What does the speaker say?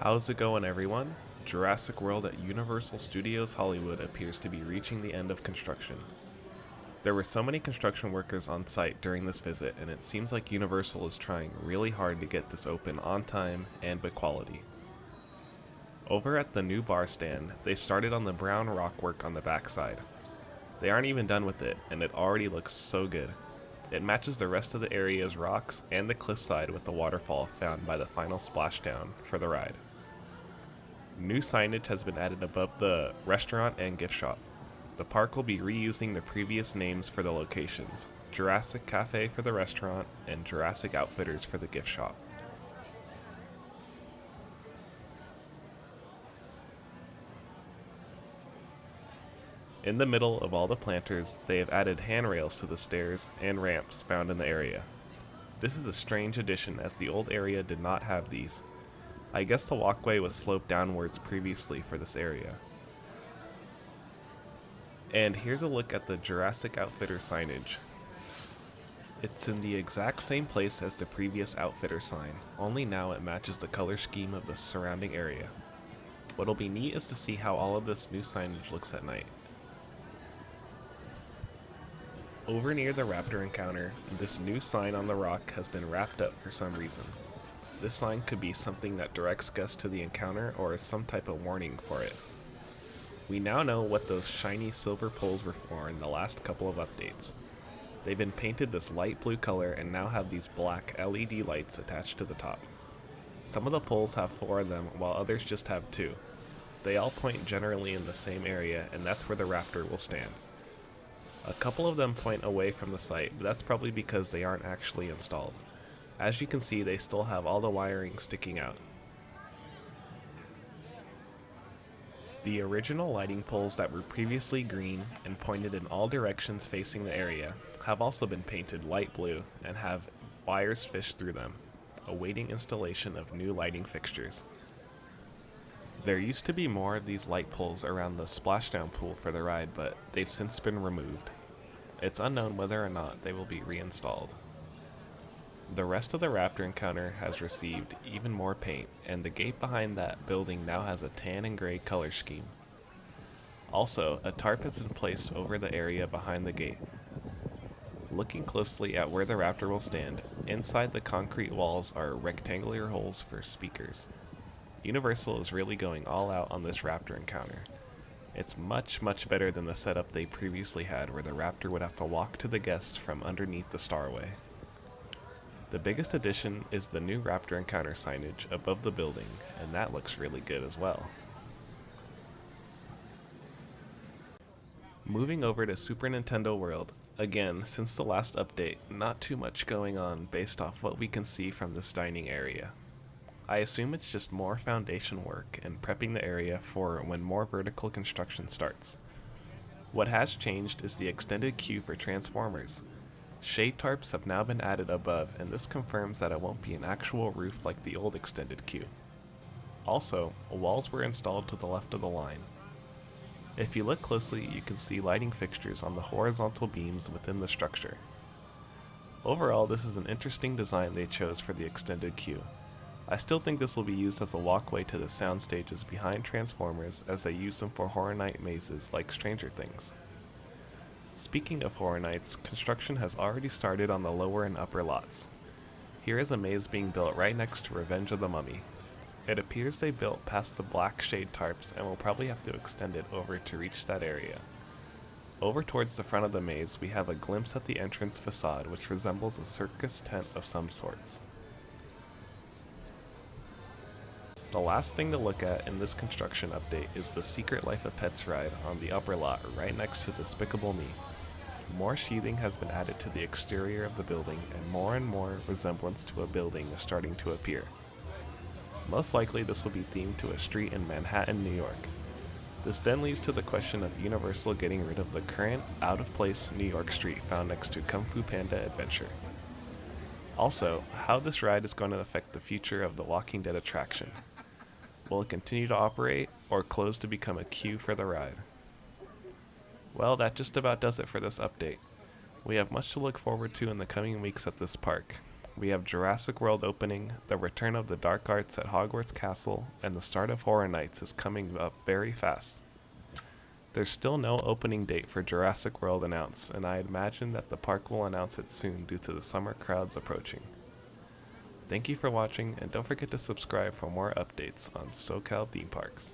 How's it going, everyone? Jurassic World at Universal Studios Hollywood appears to be reaching the end of construction. There were so many construction workers on site during this visit, and it seems like Universal is trying really hard to get this open on time and with quality. Over at the new bar stand, they've started on the brown rock work on the backside. They aren't even done with it, and it already looks so good. It matches the rest of the area's rocks and the cliffside with the waterfall found by the final splashdown for the ride. New signage has been added above the restaurant and gift shop. The park will be reusing the previous names for the locations: Jurassic Cafe for the restaurant and Jurassic Outfitters for the gift shop. In the middle of all the planters, they have added handrails to the stairs and ramps found in the area. This is a strange addition as the old area did not have these. I guess the walkway was sloped downwards previously for this area. And here's a look at the Jurassic Outfitter signage. It's in the exact same place as the previous Outfitter sign, only now it matches the color scheme of the surrounding area. What'll be neat is to see how all of this new signage looks at night. Over near the raptor encounter, this new sign on the rock has been wrapped up for some reason. This sign could be something that directs guests to the encounter or is some type of warning for it. We now know what those shiny silver poles were for in the last couple of updates. They've been painted this light blue color and now have these black LED lights attached to the top. Some of the poles have 4 of them while others just have 2. They all point generally in the same area, and that's where the raptor will stand. A couple of them point away from the site, but that's probably because they aren't actually installed. As you can see, they still have all the wiring sticking out. The original lighting poles that were previously green and pointed in all directions facing the area have also been painted light blue and have wires fished through them, awaiting installation of new lighting fixtures. There used to be more of these light poles around the splashdown pool for the ride, but they've since been removed. It's unknown whether or not they will be reinstalled. The rest of the raptor encounter has received even more paint, and the gate behind that building now has a tan and gray color scheme. Also, a tarp has been placed over the area behind the gate. Looking closely at where the raptor will stand, inside the concrete walls are rectangular holes for speakers. Universal is really going all out on this raptor encounter. It's much better than the setup they previously had where the raptor would have to walk to the guests from underneath the starway. The biggest addition is the new raptor encounter signage above the building, and that looks really good as well. Moving over to Super Nintendo World, again, since the last update, not too much going on based off what we can see from this dining area. I assume it's just more foundation work and prepping the area for when more vertical construction starts. What has changed is the extended queue for Transformers. Shade tarps have now been added above, and this confirms that it won't be an actual roof like the old extended queue. Also, walls were installed to the left of the line. If you look closely, you can see lighting fixtures on the horizontal beams within the structure. Overall, this is an interesting design they chose for the extended queue. I still think this will be used as a walkway to the sound stages behind Transformers, as they use them for Horror Night mazes like Stranger Things. Speaking of Horror Nights, construction has already started on the lower and upper lots. Here is a maze being built right next to Revenge of the Mummy. It appears they built past the black shade tarps and will probably have to extend it over to reach that area. Over towards the front of the maze, we have a glimpse at the entrance facade, which resembles a circus tent of some sorts. The last thing to look at in this construction update is the Secret Life of Pets ride on the upper lot right next to Despicable Me. More sheathing has been added to the exterior of the building, and more resemblance to a building is starting to appear. Most likely this will be themed to a street in Manhattan, New York. This then leads to the question of Universal getting rid of the current, out-of-place New York street found next to Kung Fu Panda Adventure. Also, how this ride is going to affect the future of the Walking Dead attraction. Will it continue to operate, or close to become a queue for the ride? Well, that just about does it for this update. We have much to look forward to in the coming weeks at this park. We have Jurassic World opening, the return of the dark arts at Hogwarts Castle, and the start of Horror Nights is coming up very fast. There's still no opening date for Jurassic World announced, and I imagine that the park will announce it soon due to the summer crowds approaching. Thank you for watching, and don't forget to subscribe for more updates on SoCal theme parks.